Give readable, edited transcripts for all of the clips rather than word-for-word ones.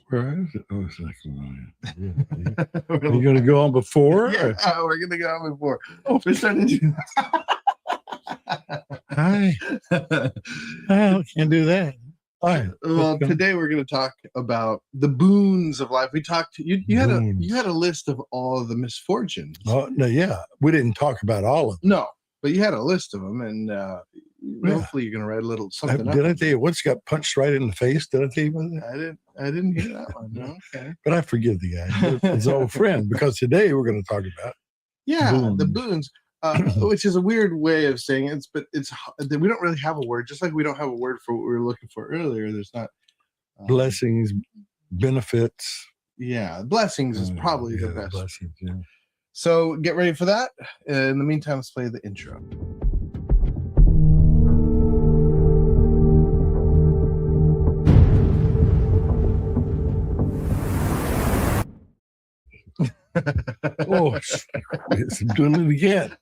Where is it? Oh, it's like, are you going to go on before? Yeah, we're going to go on before. Oh, We're starting to I can't do that. All right. Well, today we're going to talk about the boons of life. We talked. You had a list of all of the misfortunes. Oh no, yeah, we didn't talk about all of them. No, but you had a list of them, and hopefully you're going to write a little something. Did I tell you once got punched right in the face? Did I tell you about that? I didn't hear that one. No, okay, but I forgive the guy. He's an old friend because today we're going to talk about the boons. Which is a weird way of saying it, but we don't really have a word. Just like we don't have a word for what we were looking for earlier. There's not blessings, benefits. Yeah, blessings is probably the best. Blessings, yeah. So get ready for that. In the meantime, let's play the intro. Oh, I'm doing it again.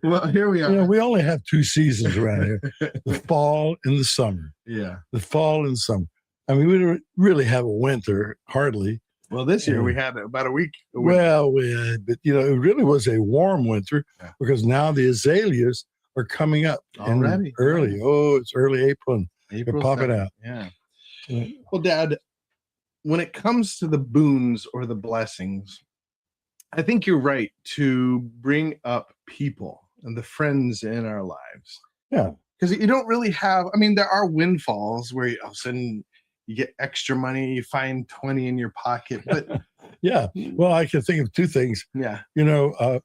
Well, here we are. You know, we only have 2 seasons around here: the fall and the summer. Yeah, the fall and summer. I mean, we don't really have a winter, hardly. Well, this year we had about a week. Well, but you know, it really was a warm winter because now the azaleas are coming up already early. Yeah. Oh, it's early April. They're popping out. Yeah. Well, Dad, when it comes to the boons or the blessings, I think you're right to bring up people and the friends in our lives. Yeah. Because you don't really have, I mean, there are windfalls where all of a sudden you get extra money, you find 20 in your pocket. But yeah. Well, I can think of 2 things. Yeah. You know,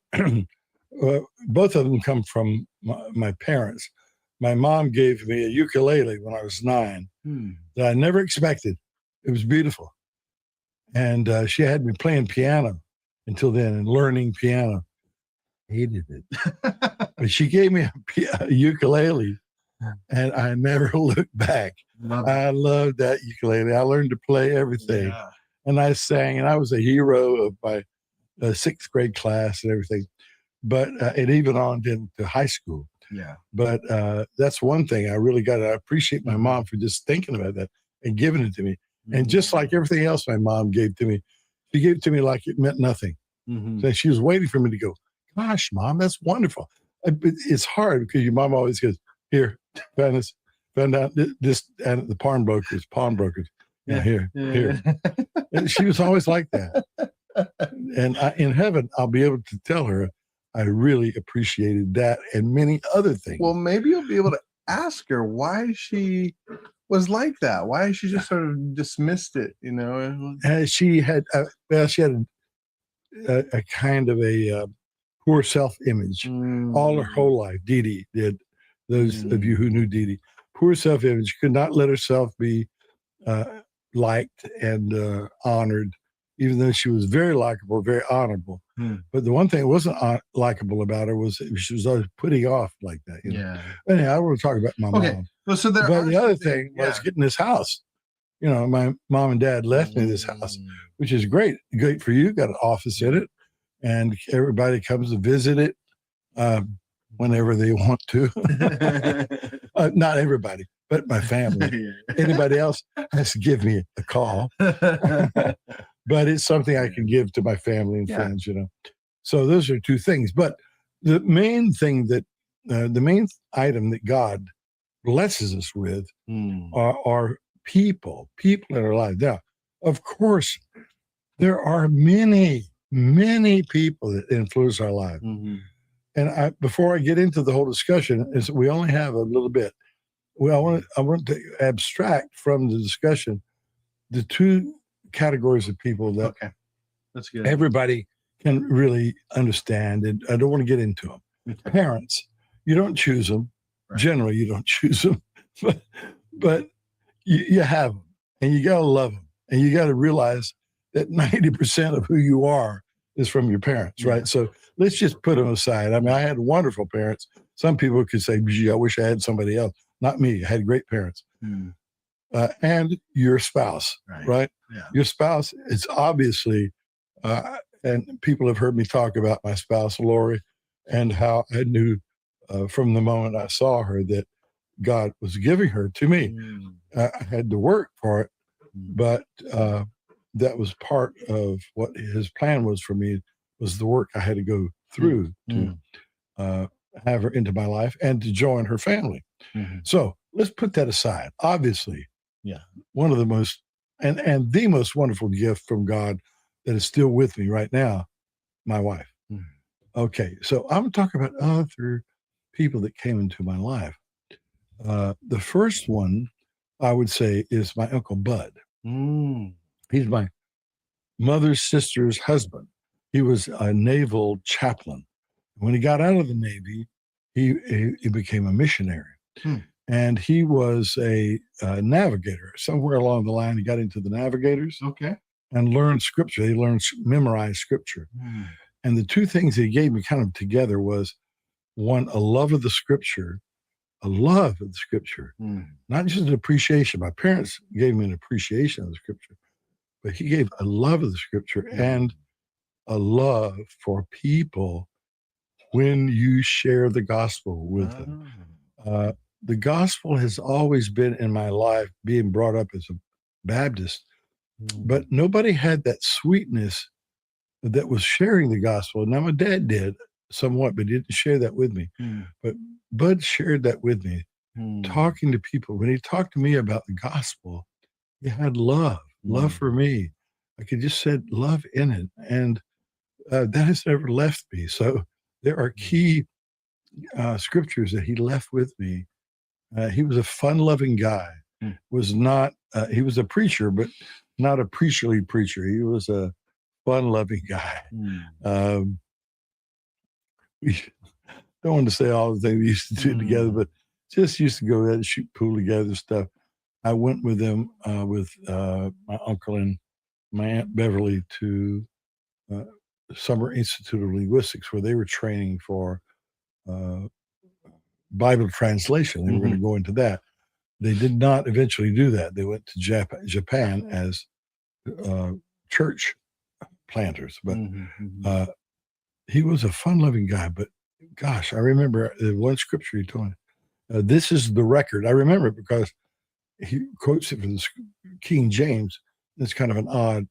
both of them come from my parents. My mom gave me a ukulele when I was 9 that I never expected. It was beautiful. And she had me playing piano until then and learning piano. Hated it. But she gave me a ukulele and I never looked back. I loved that ukulele. I learned to play everything. Yeah. And I sang, and I was a hero of my 6th grade class and everything. But it even on into high school. Yeah. But that's one thing I really got to appreciate my mom for just thinking about that and giving it to me. And just like everything else my mom gave to me, she gave it to me like it meant nothing. So she was waiting for me to go, gosh, Mom, that's wonderful. It's hard because your mom always goes, here, found out this and the pawnbrokers. Yeah, here. And she was always like that. And in heaven, I'll be able to tell her I really appreciated that and many other things. Well, maybe you'll be able to ask her why she was like that. Why she just sort of dismissed it, you know? She had a kind of a poor self-image all her whole life. Dee Dee did. Those of you who knew Dee Dee, poor self-image, could not let herself be liked and honored, even though she was very likable, very honorable. But the one thing that wasn't likable about her was she was always putting off like that. You know? Yeah. Anyhow, I want to talk about my mom. Well, so but the other thing was getting this house. You know, my mom and dad left me this house, which is great. Great for you. Got an office in it, and everybody comes to visit it whenever they want to. Not everybody, but my family. Anybody else has to give me a call. But it's something I can give to my family and friends, you know. So those are 2 things. But the main thing that, the main item that God blesses us with are people in our lives. Now, of course, there are many, many people that influence our lives. And before I get into the whole discussion, is we only have a little bit. Well, I want to abstract from the discussion the 2 categories of people that that's good. Everybody can really understand, and I don't want to get into them. Parents, you don't choose them. Right. Generally, you don't choose them, but you have them, and you got to love them, and you got to realize that 90% of who you are is from your parents, right? So let's just put them aside. I mean, I had wonderful parents. Some people could say, gee, I wish I had somebody else. Not me. I had great parents. And your spouse, right? Yeah. Your spouse is obviously, and people have heard me talk about my spouse, Lori, and how I knew from the moment I saw her that God was giving her to me. I had to work for it, but that was part of what his plan was for me, was the work I had to go through to have her into my life and to join her family. So let's put that aside. Obviously, one of the most and the most wonderful gift from God that is still with me right now, my wife. Okay, so I'm talking about other people that came into my life. The first one I would say is my Uncle Bud. He's my mother's sister's husband. He was a naval chaplain. When he got out of the Navy, he became a missionary. And he was a navigator. Somewhere along the line, he got into the navigators and learned scripture. He memorized scripture. And the two things he gave me kind of together was, one, a love of the scripture, not just an appreciation. My parents gave me an appreciation of the scripture, but he gave a love of the scripture and a love for people when you share the gospel with them. The gospel has always been in my life, being brought up as a Baptist, but nobody had that sweetness that was sharing the gospel. Now, my dad did somewhat, but he didn't share that with me. But Bud shared that with me, talking to people. When he talked to me about the gospel, he had love for me. Like he just said love in it. And that has never left me. So there are key scriptures that he left with me. He was a fun-loving guy. He was a preacher, but not a preacherly preacher. He was a fun-loving guy. We don't want to say all the things we used to do together, but just used to go out and shoot pool together and stuff. I went with him, with my uncle and my Aunt Beverly to Summer Institute of Linguistics, where they were training for Bible translation. They were going to go into that. They did not eventually do that. They went to Japan as church planters. But he was a fun-loving guy. But gosh, I remember the one scripture he told me. This is the record. I remember it because he quotes it from the King James. It's kind of an odd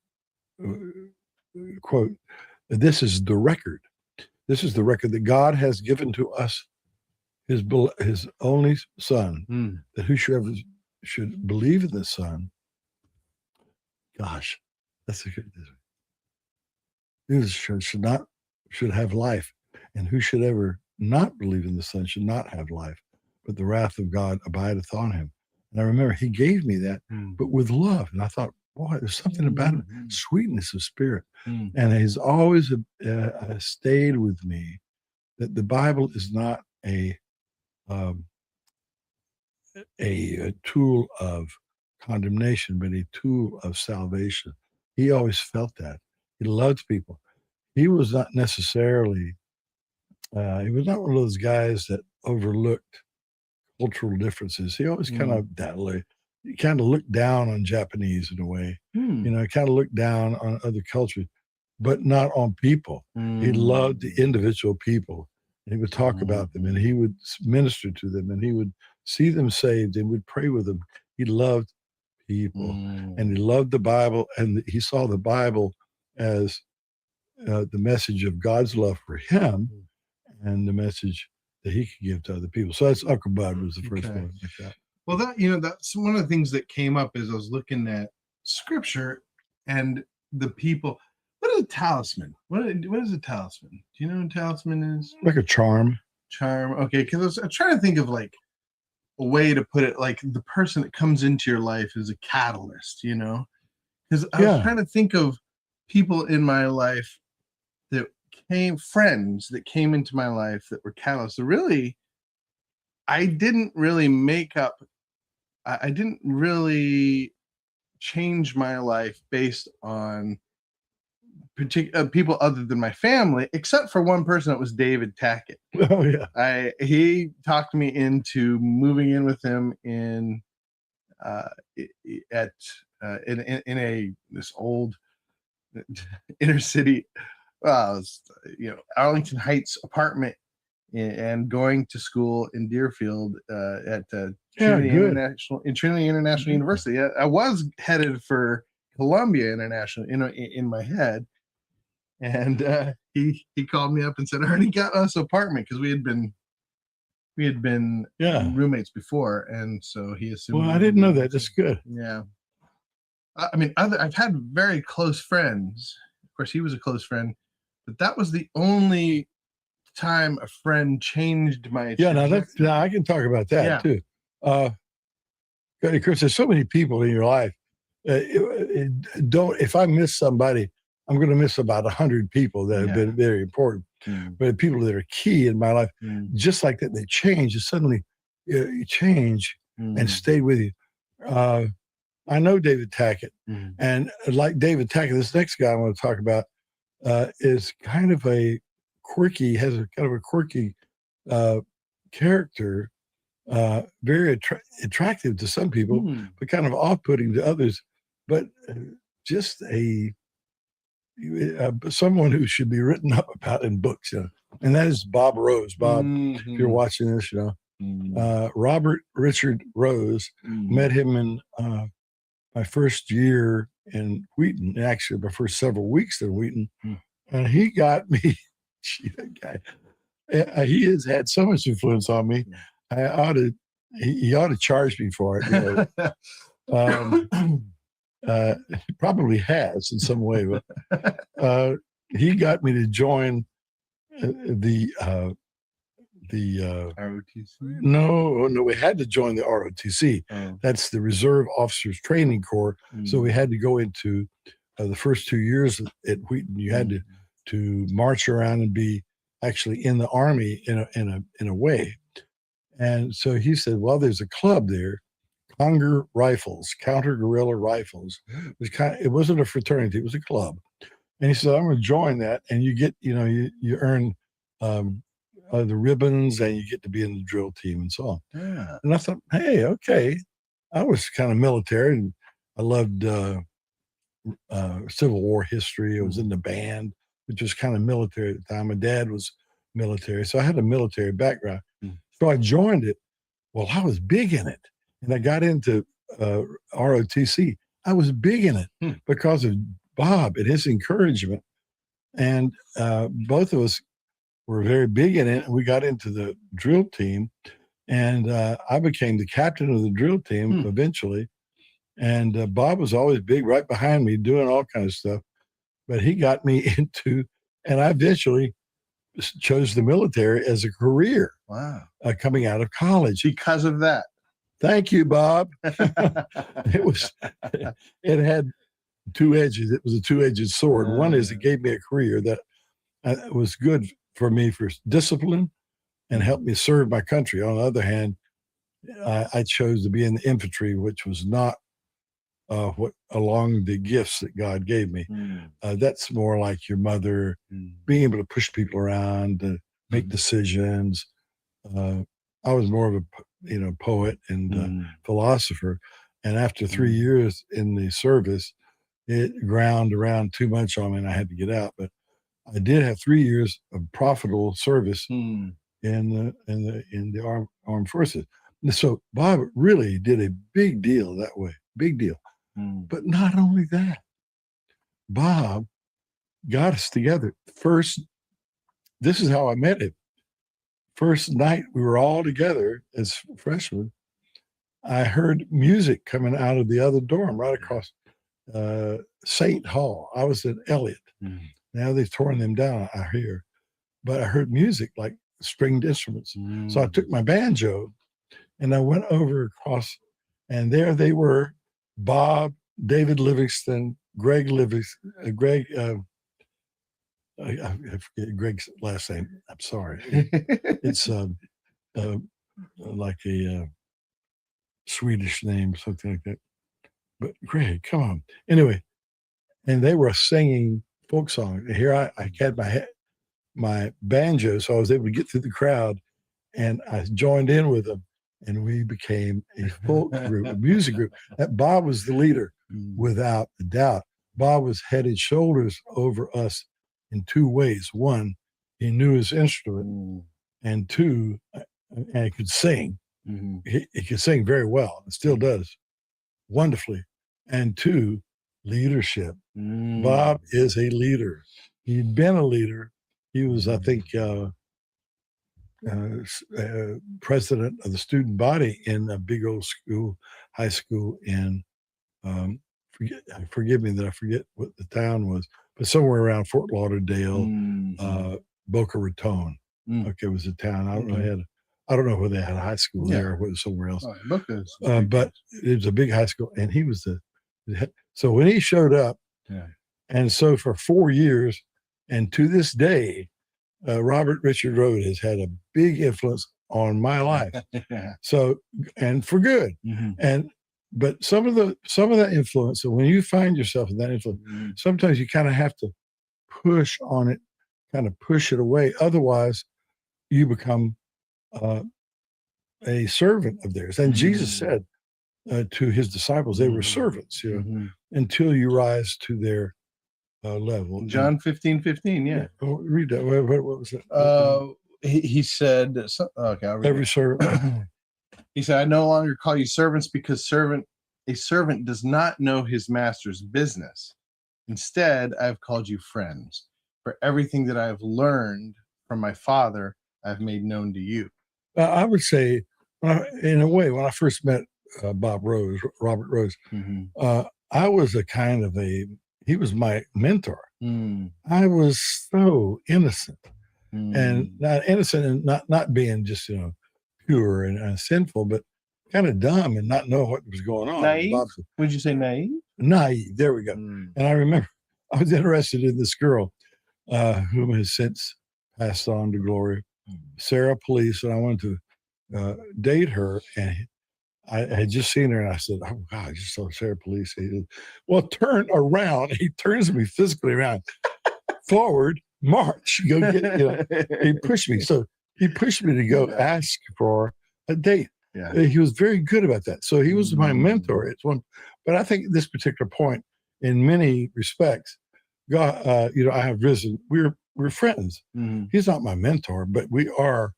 quote. This is the record. This is the record that God has given to us, his only Son, that whosoever should believe in the Son. Gosh, that's a good. Should have life, and who should ever not believe in the Son should not have life, but the wrath of God abideth on him. And I remember he gave me that, but with love. And I thought, boy, there's something about it, sweetness of spirit. And he's always stayed with me that the Bible is not a tool of condemnation, but a tool of salvation. He always felt that. He loved people. He was not necessarily, he was not one of those guys that overlooked cultural differences. He always kind of looked down on Japanese in a way, kind of looked down on other cultures, but not on people. He loved the individual people. And he would talk about them, and he would minister to them, and he would see them saved and would pray with them. He loved people, and he loved the Bible, and he saw the Bible as the message of God's love for him and the message that he could give to other people. So that's Uncle Bud was the first one like that. Well, that's one of the things that came up as I was looking at scripture and the people. What is a talisman? What is a talisman? Do you know what a talisman is? Like a charm. Okay, because I'm trying to think of like a way to put it, like the person that comes into your life is a catalyst, Because I was trying to think of people in my life that friends that came into my life that were catalysts. So really, I didn't really change my life based on particular people other than my family, except for one person. That was David Tackett. Oh yeah. He talked me into moving in with him in this old inner city, Arlington Heights apartment and going to school in Deerfield at Trinity International University. I was headed for Columbia International in my head, and he called me up and said, "I already got us an apartment," because we had been roommates before, and so he assumed. Well, I didn't know that. That's good. Yeah. I mean, I've had very close friends. Of course, he was a close friend, but that was the only time a friend changed my. Yeah, now I can talk about that too. Of course, there's so many people in your life. If I miss somebody, I'm going to miss about 100 people that have been very important. But people that are key in my life, just like that, they change. And suddenly, you change and stay with you. I know David Tackett, and like David Tackett, this next guy I want to talk about is kind of a quirky, has a kind of a quirky character, very attractive to some people, but kind of off-putting to others. But just someone who should be written up about in books, and that is Bob Rose. Bob, if you're watching this, Robert Richard Rose, met him in my first year in Wheaton, actually my first several weeks in Wheaton, and he got me. That guy, he has had so much influence on me. He ought to charge me for it. He probably has in some way, but he got me to join the ROTC. No, we had to join the ROTC. That's the Reserve Officers Training Corps. So we had to go into the first 2 years at Wheaton. You had to march around and be actually in the Army in a way. And so he said, well, there's a club there, Conger Rifles, Counter Guerrilla Rifles. It wasn't a fraternity, it was a club. And he said, I'm going to join that, and you get, you earn the ribbons, and you get to be in the drill team and so on. Yeah. And I thought, hey, okay. I was kind of military, and I loved Civil War history. I was in the band, which was kind of military at the time. My dad was military, so I had a military background. So I joined it. Well, I was big in it, and I got into ROTC. I was big in it because of Bob and his encouragement, and both of us were very big in it. And we got into the drill team, and I became the captain of the drill team eventually. And Bob was always big, right behind me, doing all kinds of stuff. But he got me into, and I eventually chose the military as a career. Wow! Coming out of college because of that. Thank you, Bob. It had two edges. It was a two-edged sword. One is it gave me a career that was good for me for discipline and helped me serve my country. On the other hand, I chose to be in the infantry, which was not what along the gifts that God gave me. That's more like your mother, being able to push people around, to make decisions. I was more of a poet and philosopher. And after 3 years in the service, it ground around too much on me, and I had to get out. But I did have 3 years of profitable service in the armed forces. And so Bob really did a big deal that way, big deal. But not only that, Bob got us together. This is how I met him. First night we were all together as freshmen, I heard music coming out of the other dorm right across St. Hall. I was in Elliott. Now they've torn them down, I hear. But I heard music like stringed instruments. So I took my banjo and I went over across, and there they were, Bob, David Livingston, Greg Livingston, I forget Greg's last name. I'm sorry. It's like a Swedish name, something like that. But Greg, come on. Anyway, and they were singing folk songs. Here I had my banjo, so I was able to get through the crowd, and I joined in with them, and we became a folk group, a music group. That Bob was the leader, without a doubt. Bob was head and shoulders over us in two ways. One, he knew his instrument, and two, and he could sing. He could sing very well, and still does wonderfully. And two, leadership. Bob is a leader. He'd been a leader. He was, I think, president of the student body in a big old school, high school in, forgive me that I forget what the town was, but somewhere around Fort Lauderdale, Boca Raton. Okay, was a town. I don't know whether they had a high school there or whether it was somewhere else. But it was a big high school, and he was so when he showed up, and so for 4 years, and to this day, Robert Richard Road has had a big influence on my life. So, and for good. But some of that influence, so when you find yourself in that influence, sometimes you kind of have to push on it, kind of push it away. Otherwise, you become a servant of theirs. And Jesus said to his disciples, they were servants, until you rise to their level. John 15:15, yeah. Oh, read that. What was it? He said, okay, I'll read every servant. He said, I no longer call you servants because a servant does not know his master's business. Instead, I have called you friends. For everything that I have learned from my Father, I have made known to you. I would say, in a way, when I first met Robert Rose, I was he was my mentor. I was so innocent, and not innocent and not being just, pure and sinful, but kind of dumb and not know what was going on. Naive? Would you say naive? Naive. There we go. And I remember I was interested in this girl whom has since passed on to glory, Sarah Police, and I wanted to date her. And I had just seen her, and I said, "Oh God, I just saw Sarah Police." He said, "Well, turn around." He turns me physically around, forward, march, go get. He pushed me, so he pushed me to go ask for a date. Yeah, he was very good about that. So he was my mentor. It's one, but I think at this particular point, in many respects, God, I have risen. We're friends. He's not my mentor, but we are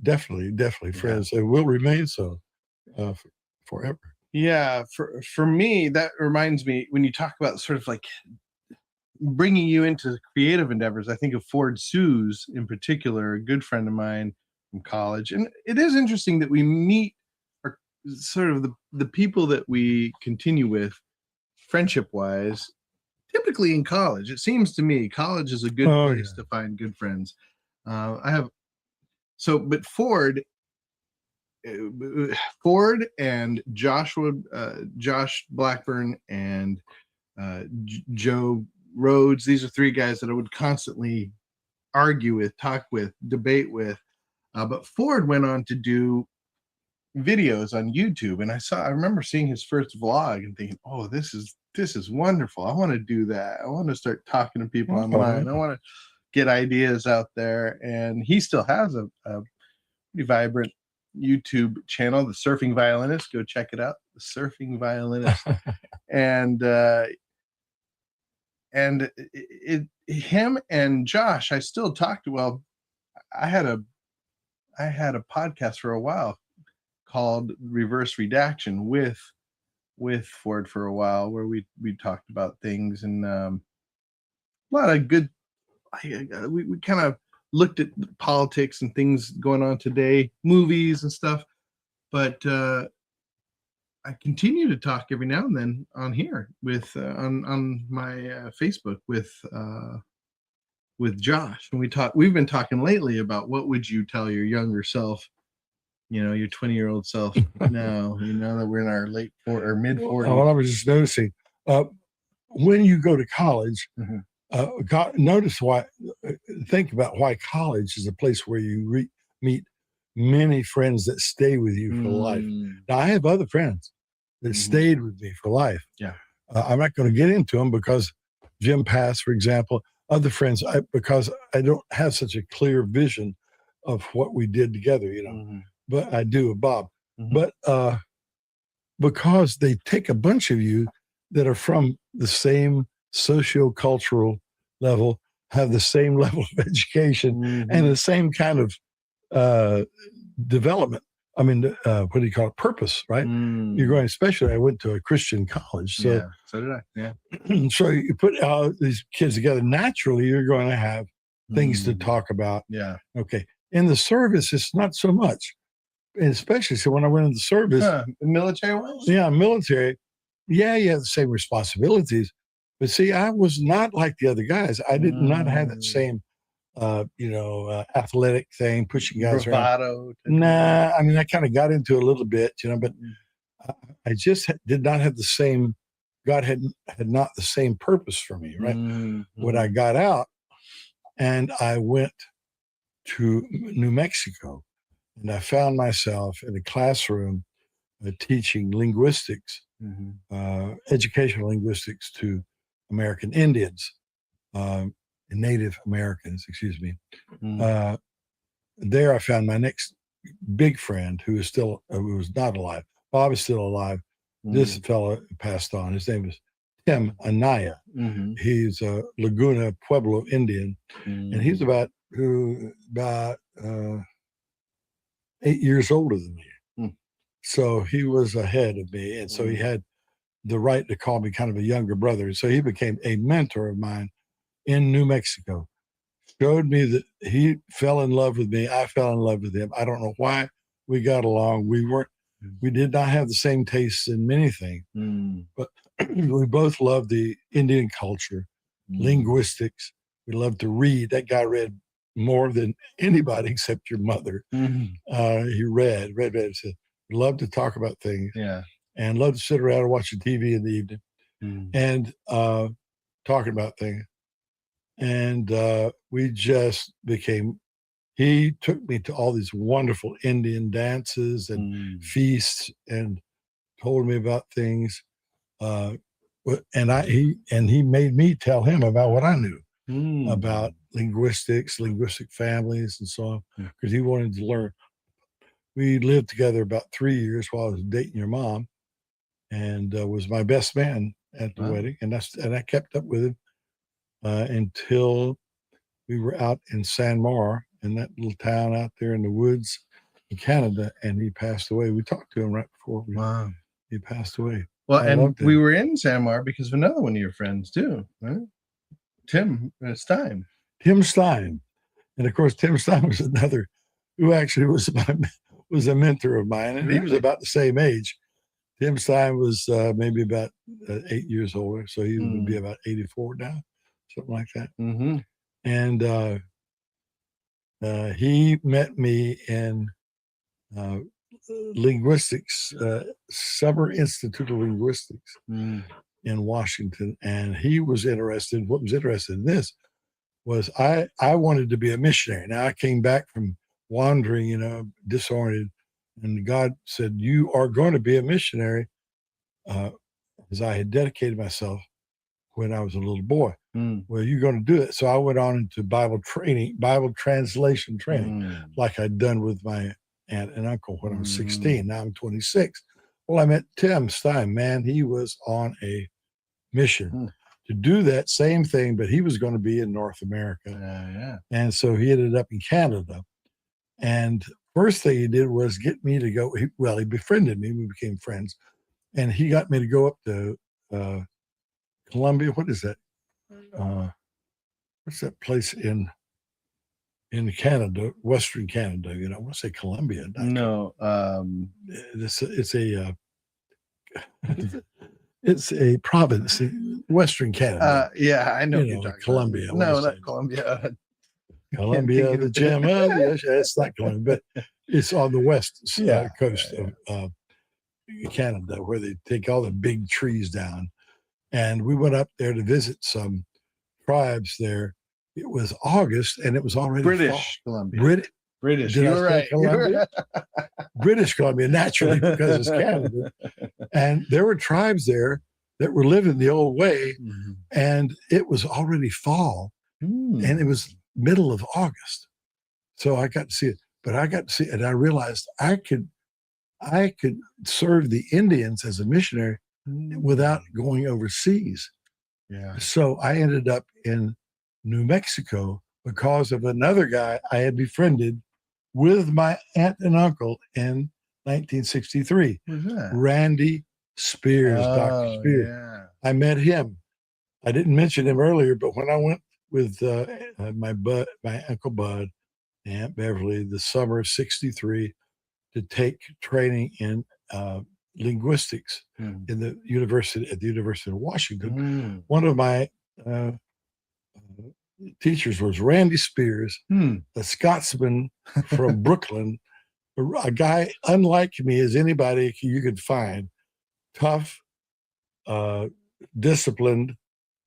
definitely friends, and will remain so forever. Yeah, for me, that reminds me when you talk about sort of like bringing you into creative endeavors. I think of Ford Suze in particular, a good friend of mine from college, and it is interesting that we meet our sort of the people that we continue with friendship wise. Typically in college, it seems to me, college is a good place to find good friends. But Ford and Josh Blackburn and Joe Rhodes, these are three guys that I would constantly argue with, talk with, debate with. But Ford went on to do videos on YouTube, and I remember seeing his first vlog and thinking, oh, this is wonderful. I want to do that. I want to start talking to people online. I want to get ideas out there. And he still has a pretty vibrant YouTube channel, The Surfing Violinist. Go check it out, The Surfing Violinist. and him and Josh, I still talk to. Well, I had a podcast for a while called Reverse Redaction with Ford for a while, where we talked about things, and a lot of good. We kind of looked at politics and things going on today, movies and stuff. But I continue to talk every now and then on here with on my Facebook with Josh, and we've been talking lately about what would you tell your younger self, your 20-year-old self now, that we're in our mid 40s. Well, I was just noticing, when you go to college, think about why college is a place where you meet many friends that stay with you for life. Now, I have other friends that stayed with me for life. Yeah. I'm not going to get into them because Jim passed, for example. Other friends, because I don't have such a clear vision of what we did together, but I do with Bob. But because they take a bunch of you that are from the same socio-cultural level, have the same level of education, and the same kind of development. I mean, what do you call it? Purpose, right? You're going, especially I went to a Christian college. So, yeah, so did I. Yeah. so you put all these kids together. Naturally, you're going to have things to talk about. Yeah. Okay. In the service, it's not so much. And especially so when I went into the service. Military ones? Yeah, military. Yeah, you have the same responsibilities. But see, I was not like the other guys. I did not have that same athletic thing, pushing guys bravado around. Nah, I mean, I kind of got into it a little bit, but I just did not have the same, God had not the same purpose for me, right? When I got out and I went to New Mexico and I found myself in a classroom teaching linguistics, educational linguistics to American Indians. Native Americans, excuse me. There I found my next big friend who was not alive. Bob is still alive. This fellow passed on. His name is Tim Anaya. He's a Laguna Pueblo Indian, and he's about 8 years older than me. So he was ahead of me, and so he had the right to call me kind of a younger brother. So he became a mentor of mine in New Mexico. Showed me that he fell in love with me. I fell in love with him. I don't know why we got along. We did not have the same tastes in many things, but we both loved the Indian culture, linguistics. We loved to read. That guy read more than anybody except your mother. He read. He said, we loved to talk about things. Yeah. And loved to sit around and watch the TV in the evening and talking about things. And we just became, he took me to all these wonderful Indian dances and feasts and told me about things. He made me tell him about what I knew about linguistics, linguistic families, and so on, because he wanted to learn. We lived together about 3 years while I was dating your mom, and was my best man at the wedding, and I kept up with him until we were out in San Mar, in that little town out there in the woods in Canada, and he passed away. We talked to him right before he passed away. Well, and we were in San Mar because of another one of your friends too, right? Tim Stein. Tim Stein. And of course, Tim Stein was another who actually was a mentor of mine, and he was about the same age. Tim Stein was maybe about 8 years older, so he would be about 84 now, something like that. And he met me in linguistics, Summer Institute of Linguistics in Washington, and he was interested. What was interested in this was I wanted to be a missionary. Now I came back from wandering, disoriented, and God said, "You are going to be a missionary," as I had dedicated myself when I was a little boy. Well, you're going to do it. So I went on into Bible translation training, like I'd done with my aunt and uncle when I was 16. Now I'm 26. Well, I met Tim Stein. Man, he was on a mission to do that same thing, but he was going to be in North America. And so he ended up in Canada. And first thing he did was get me to go. He befriended me. We became friends. And he got me to go up to Columbia. What is that? What's that place in Canada, Western Canada? I want to say Columbia. No, it's a province in Western Canada. I know. You're talking Columbia. About. No, not Columbia. Columbia, the gem of the ocean. It's not Columbia, but it's on the west coast of Canada, where they take all the big trees down. And we went up there to visit some tribes there. It was August, and it was already British Columbia. British. You're right. Columbia? British Columbia, naturally, because it's Canada. And there were tribes there that were living the old way, and it was already fall, and it was middle of August. So I got to see it. But I got to see it, and I realized I could serve the Indians as a missionary without going overseas. So I ended up in New Mexico because of another guy I had befriended with my aunt and uncle in 1963. Who's that? Randy Spears, Dr. Spears. Yeah. I met him. I didn't mention him earlier, but when I went with my Uncle Bud, Aunt Beverly, the summer of 63 to take training in linguistics in the university at the University of Washington. One of my teachers was Randy Spears, a Scotsman from Brooklyn, a guy unlike me as anybody you could find, tough, disciplined,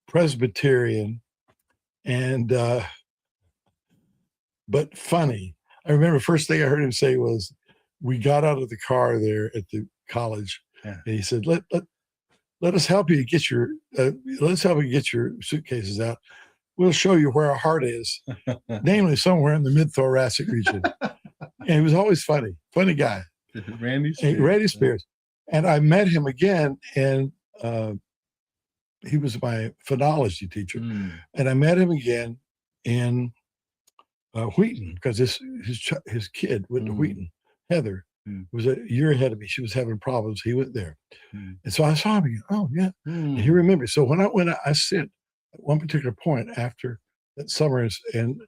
Presbyterian, and but funny. I remember the first thing I heard him say was, we got out of the car there at the college, and he said, let us help you get your let's help you get your suitcases out. We'll show you where our heart is, namely somewhere in the mid-thoracic region. And he was always funny guy. Randy Spears. Randy Spears. And I met him again, and he was my phonology teacher. And I met him again in Wheaton, because his kid went to Wheaton. Heather was a year ahead of me. She was having problems. He went there. And so I saw him again. Oh, yeah. And he remembered. So when I sent at one particular point after that summer, and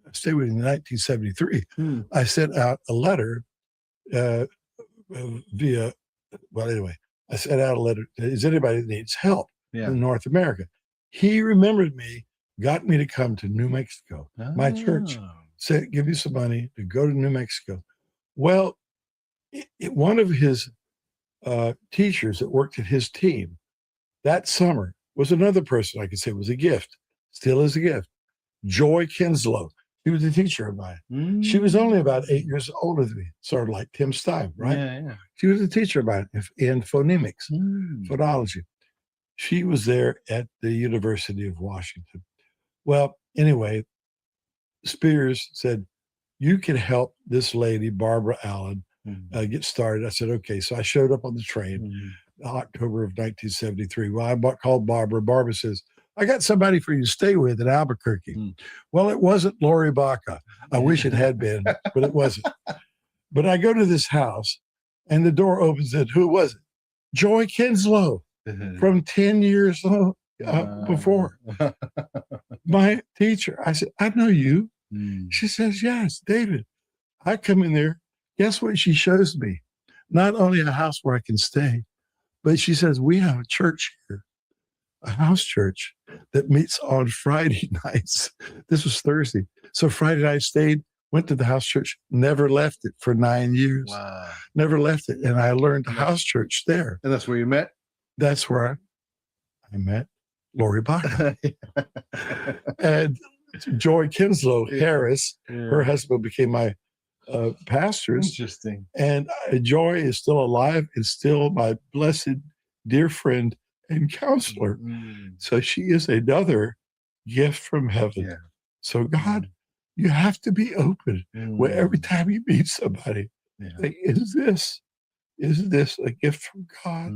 I stayed with him in 1973, I sent out a letter I sent out a letter. Is anybody that needs help in North America? He remembered me, got me to come to New Mexico. My church said, give you some money to go to New Mexico. Well, one of his teachers that worked at his team that summer was another person I could say was a gift, still is a gift. Joy Kinslow. She was a teacher of mine. She was only about 8 years older than me, sort of like Tim Stein, right? Yeah. She was a teacher of mine in phonemics, phonology. She was there at the University of Washington. Well, anyway, Spears said, you can help this lady, Barbara Allen, get started. I said, okay. So I showed up on the train in October of 1973. Well, I called Barbara. Barbara says, I got somebody for you to stay with in Albuquerque. Well, it wasn't Lori Baca. I wish it had been, but it wasn't. But I go to this house, and the door opens, and who was it? Joy Kinslow from 10 years before. My teacher. I said, I know you. She says, yes, David. I come in there. Guess what she shows me? Not only a house where I can stay, but she says, we have a church here, a house church that meets on Friday nights. This was Thursday. So Friday night I went to the house church, never left it for 9 years. Wow. Never left it. And I learned house church there. And that's where you met? That's where I met Lori Baca. And Joy Kinslow Harris, her husband, became my pastors. Interesting. And Joy is still alive and still my blessed dear friend and counselor. So she is another gift from heaven. So God, you have to be open where every time you meet somebody, think, is this a gift from God?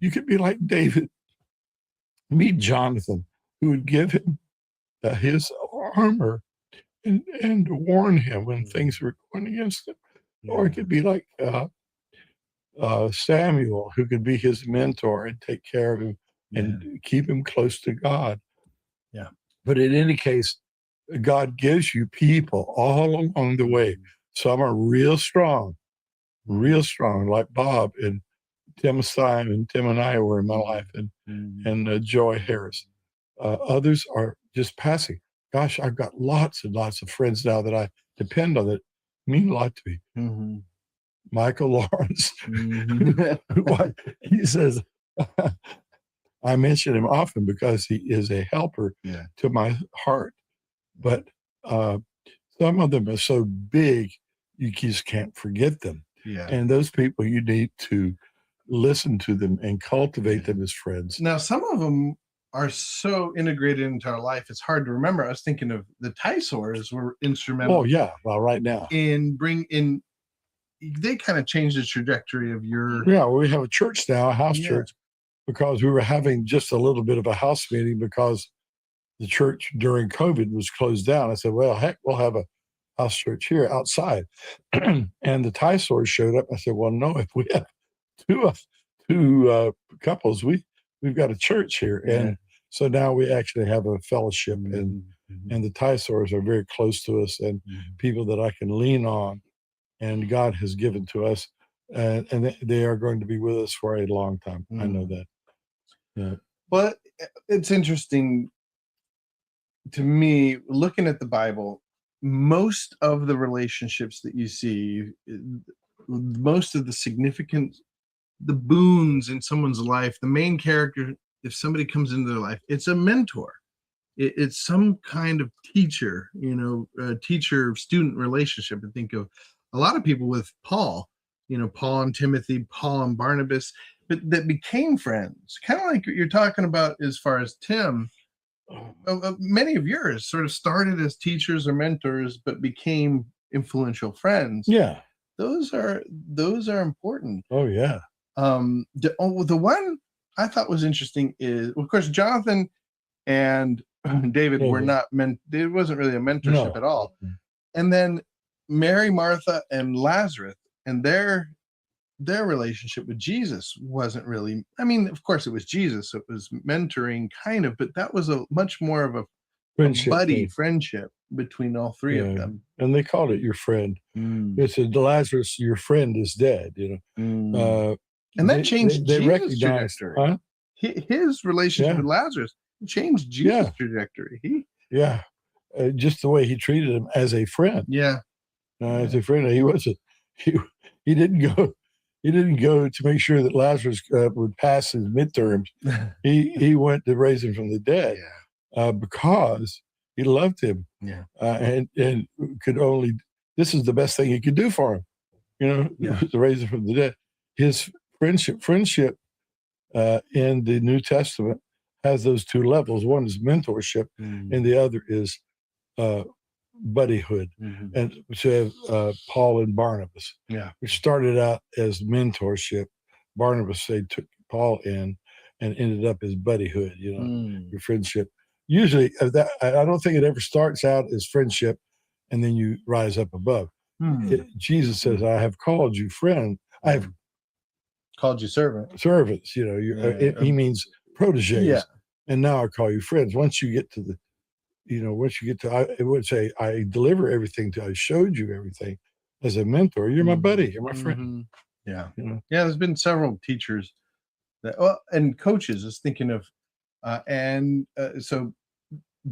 You could be like David. Meet Jonathan, who would give him his armor and warn him when things were going against him. Or it could be like Samuel, who could be his mentor and take care of him and keep him close to God. But in any case, God gives you people all along the way. Some are real strong, like Bob and Tim Stein and Tim and I were in my life, and Joy Harris. Others are just passing. Gosh, I've got lots and lots of friends now that I depend on that mean a lot to me. Michael Lawrence, he says, I mention him often because he is a helper to my heart. But some of them are so big, you just can't forget them. And those people, you need to listen to them and cultivate them as friends. Now, some of them are so integrated into our life, it's hard to remember. I was thinking of the Tysors were instrumental. Oh, yeah. Well, right now. They kind of changed the trajectory of your... Yeah, well, we have a church now, a house church, because we were having just a little bit of a house meeting because the church during COVID was closed down. I said, well, heck, we'll have a house church here outside. And the Tysors showed up. I said, well, no, if we have two couples, we've got a church here. And so now we actually have a fellowship, and the Tysors are very close to us, and people that I can lean on, and God has given to us, and they are going to be with us for a long time. I know that. Yeah. Well, it's interesting to me, looking at the Bible, most of the relationships that you see, most of the significant, the boons in someone's life, the main character, if somebody comes into their life, it's a mentor. It's some kind of teacher, a teacher-student relationship. I think of a lot of people with Paul, Paul and Timothy, Paul and Barnabas, but that became friends, kind of like you're talking about as far as Tim. Many of yours sort of started as teachers or mentors, but became influential friends. Yeah, those are important. Oh yeah. The one I thought was interesting is, of course, Jonathan and David were not meant. It wasn't really a mentorship at all. And then Mary, Martha, and Lazarus, and their relationship with Jesus wasn't really. I mean, of course, it was Jesus. So it was mentoring, kind of, but that was a much more of a buddy friendship between all three of them. And they called it your friend. It said, Lazarus, your friend is dead. And that changed Jesus' trajectory. Huh? His relationship with Lazarus changed Jesus' trajectory. Just the way he treated him as a friend. As a friend, he wasn't. He didn't go. He didn't go to make sure that Lazarus would pass his midterms. He went to raise him from the dead because he loved him. And could only. This is the best thing he could do for him. To raise him from the dead. His friendship in the New Testament has those two levels. One is mentorship, and the other is buddyhood. And so Paul and Barnabas, which started out as mentorship. Barnabas, they took Paul in and ended up as buddyhood. Your friendship. Usually, I don't think it ever starts out as friendship, and then you rise up above. Jesus says, "I have called you friend. I have called you servants." He means proteges, and now I call you friends. Once you get to I would say, I deliver everything I showed you everything as a mentor. You're my buddy. You're my friend. There's been several teachers and coaches. I was thinking of, so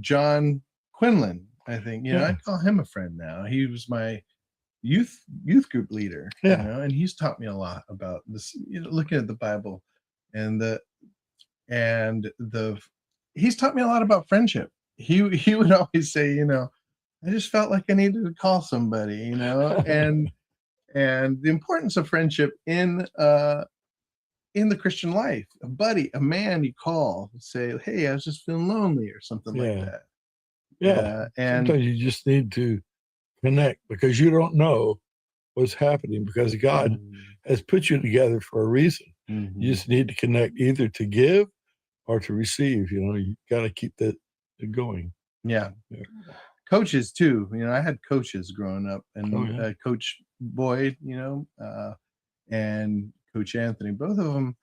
John Quinlan, I think, I call him a friend now. He was my youth group leader, and he's taught me a lot about this, looking at the Bible and he's taught me a lot about friendship. He would always say, I just felt like I needed to call somebody, and the importance of friendship in the Christian life. A buddy, a man you call, say, hey, I was just feeling lonely or something like that. And sometimes you just need to connect, because you don't know what's happening, because God has put you together for a reason. You just need to connect, either to give or to receive. You got to keep that going. Coaches too. I had coaches growing up, and Coach Boyd, and Coach Anthony. Both of them,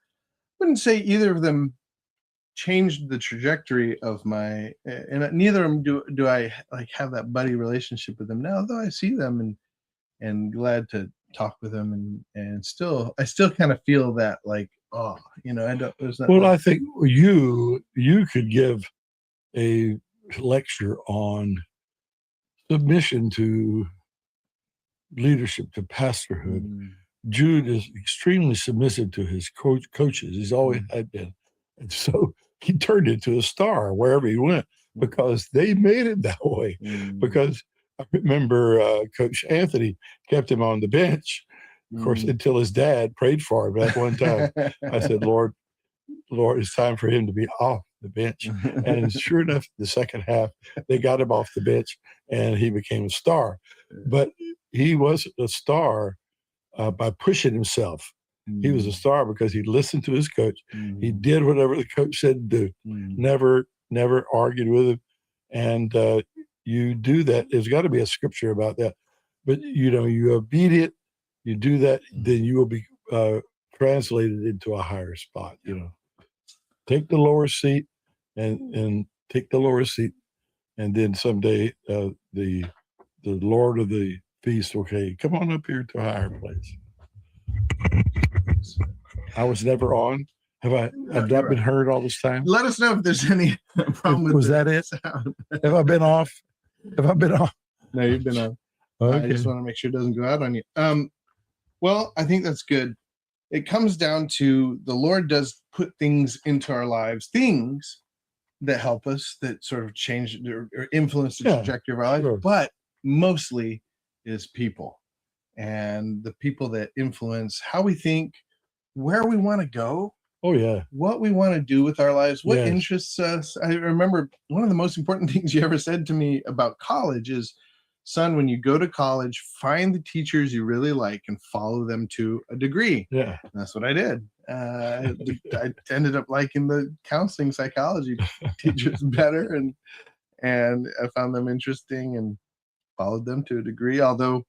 wouldn't say either of them changed the trajectory of my, and neither of them do I like have that buddy relationship with them now, though I see them and glad to talk with them, and I still kind of feel that, like, I don't. I think you could give a lecture on submission to leadership, to pastorhood. Jude is extremely submissive to his coaches. He's always had been. And so he turned into a star wherever he went, because they made it that way. Because I remember Coach Anthony kept him on the bench, of course, until his dad prayed for him at one time. I said, Lord, it's time for him to be off the bench. And sure enough, the second half, they got him off the bench and he became a star. But he wasn't a star by pushing himself. He was a star because he listened to his coach. He did whatever the coach said to do. Never argued with him. And you do that. There's got to be a scripture about that. But you obedient, you do that, then you will be translated into a higher spot. Take the lower seat, and take the lower seat, and then someday the Lord of the feast, okay, come on up here to a higher place. I was never on. I've not been heard all this time? Let us know if there's any problem with Was that it? sound. Have I been off? Have I been off? No, you've been on. Okay. I just want to make sure it doesn't go out on you. Well, I think that's good. It comes down to the Lord does put things into our lives, things that help us, that sort of change or influence the trajectory of our life, sure. but mostly is people, and the people that influence how we think, where we want to go. Oh, yeah. What we want to do with our lives, what Yes. interests us. I remember one of the most important things you ever said to me about college is, son, when you go to college, find the teachers you really like and follow them to a degree. Yeah. And that's what I did. I ended up liking the counseling psychology teachers better, and I found them interesting and followed them to a degree. Although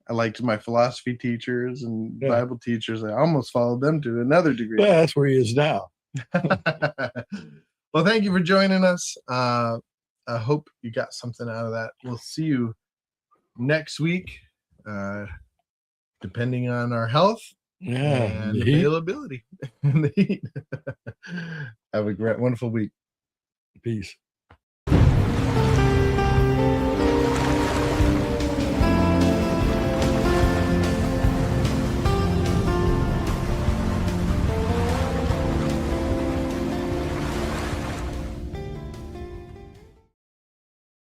I liked my philosophy teachers and Bible teachers, I almost followed them to another degree. Yeah, that's where he is now. Well, thank you for joining us. I hope you got something out of that. We'll see you next week, depending on our health and availability and the heat. Have a great, wonderful week. Peace.